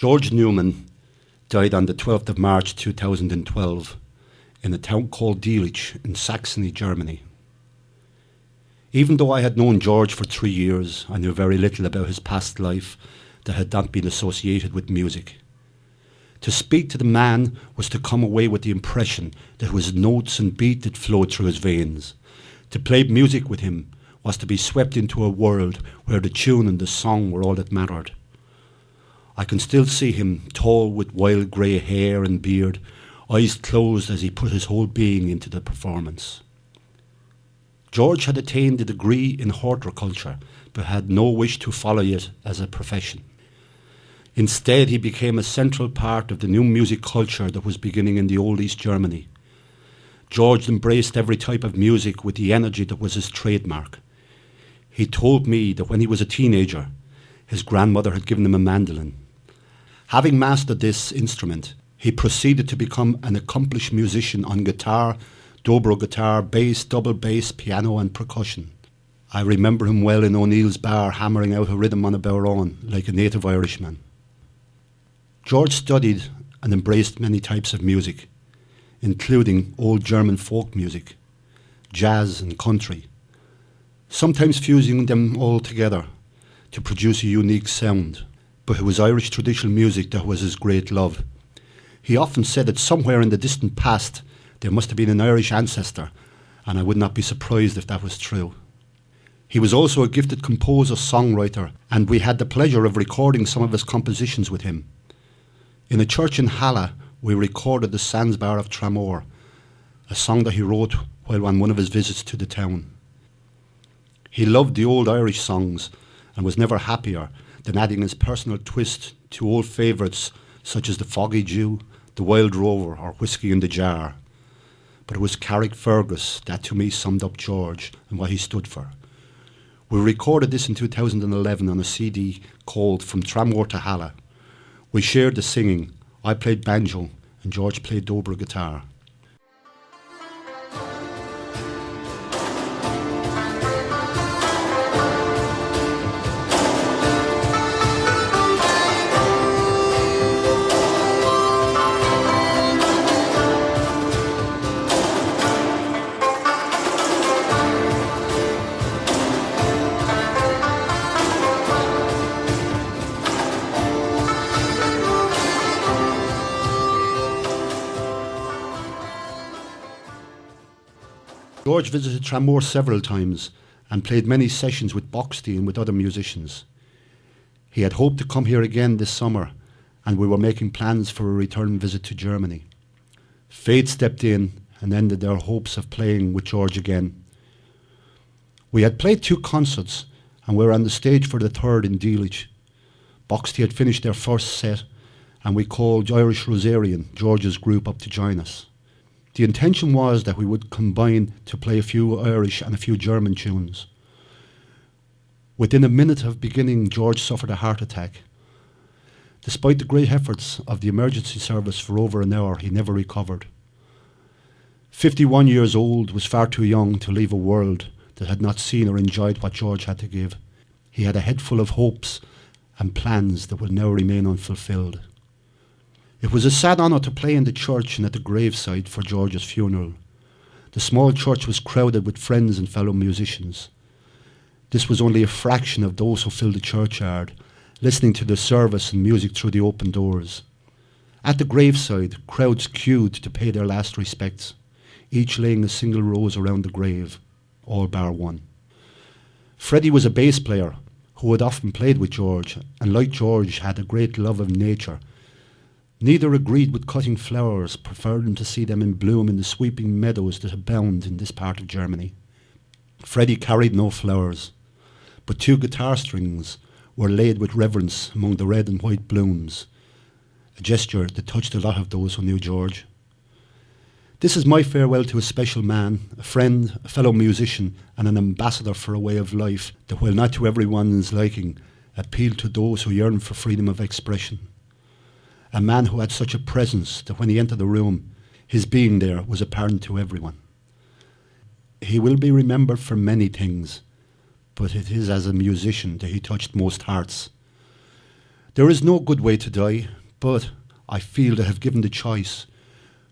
Georg Neumann died on the 12th of March 2012 in a town called Dielich in Saxony, Germany. Even though I had known George for 3 years, I knew very little about his past life that had not been associated with music. To speak to the man was to come away with the impression that it was notes and beat that flowed through his veins. To play music with him was to be swept into a world where the tune and the song were all that mattered. I can still see him, tall with wild grey hair and beard, eyes closed as he put his whole being into the performance. George had attained a degree in horticulture, but had no wish to follow it as a profession. Instead, he became a central part of the new music culture that was beginning in the old East Germany. George embraced every type of music with the energy that was his trademark. He told me that when he was a teenager, his grandmother had given him a mandolin. Having mastered this instrument, he proceeded to become an accomplished musician on guitar, dobro guitar, bass, double bass, piano and percussion. I remember him well in O'Neill's bar hammering out a rhythm on a bodhrán like a native Irishman. George studied and embraced many types of music, including old German folk music, jazz and country, sometimes fusing them all together to produce a unique sound. But it was Irish traditional music that was his great love. He often said that somewhere in the distant past there must have been an Irish ancestor, and I would not be surprised if that was true. He was also a gifted composer, songwriter, and we had the pleasure of recording some of his compositions with him. In a church in Halle, we recorded the Sandsbar of Tramore, a song that he wrote while on one of his visits to the town. He loved the old Irish songs and was never happier than adding his personal twist to old favourites such as the Foggy Jew, the Wild Rover or Whiskey in the Jar. But it was Carrickfergus that to me summed up George and what he stood for. We recorded this in 2011 on a CD called From Tramore to Halle. We shared the singing. I played banjo and George played dobro guitar. George visited Tramore several times and played many sessions with Boxty and with other musicians. He had hoped to come here again this summer, and we were making plans for a return visit to Germany. Fate stepped in and ended their hopes of playing with George again. We had played 2 concerts and were on the stage for the third in Dielich. Boxty had finished their first set and we called Irish Rosarian, George's group, up to join us. The intention was that we would combine to play a few Irish and a few German tunes. Within a minute of beginning, George suffered a heart attack. Despite the great efforts of the emergency service for over an hour, he never recovered. 51 years old was far too young to leave a world that had not seen or enjoyed what George had to give. He had a head full of hopes and plans that will now remain unfulfilled. It was a sad honour to play in the church and at the graveside for George's funeral. The small church was crowded with friends and fellow musicians. This was only a fraction of those who filled the churchyard, listening to the service and music through the open doors. At the graveside, crowds queued to pay their last respects, each laying a single rose around the grave, all bar one. Freddie was a bass player who had often played with George, and like George had a great love of nature. Neither agreed with cutting flowers, preferring to see them in bloom in the sweeping meadows that abound in this part of Germany. Freddie carried no flowers, but 2 guitar strings were laid with reverence among the red and white blooms, a gesture that touched a lot of those who knew George. This is my farewell to a special man, a friend, a fellow musician, and an ambassador for a way of life that, while not to everyone's liking, appealed to those who yearn for freedom of expression. A man who had such a presence that when he entered the room, his being there was apparent to everyone. He will be remembered for many things, but it is as a musician that he touched most hearts. There is no good way to die, but I feel to have given the choice,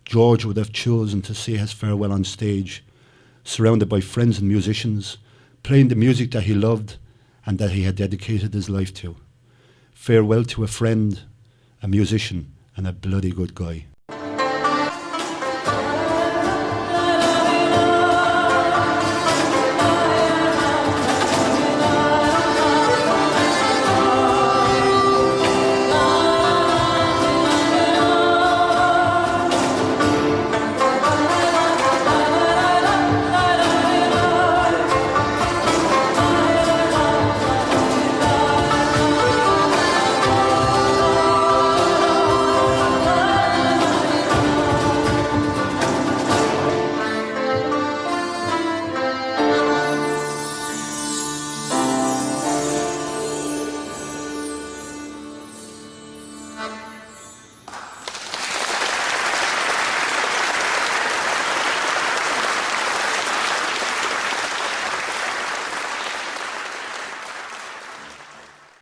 George would have chosen to say his farewell on stage, surrounded by friends and musicians, playing the music that he loved and that he had dedicated his life to. Farewell to a friend, a musician, and a bloody good guy.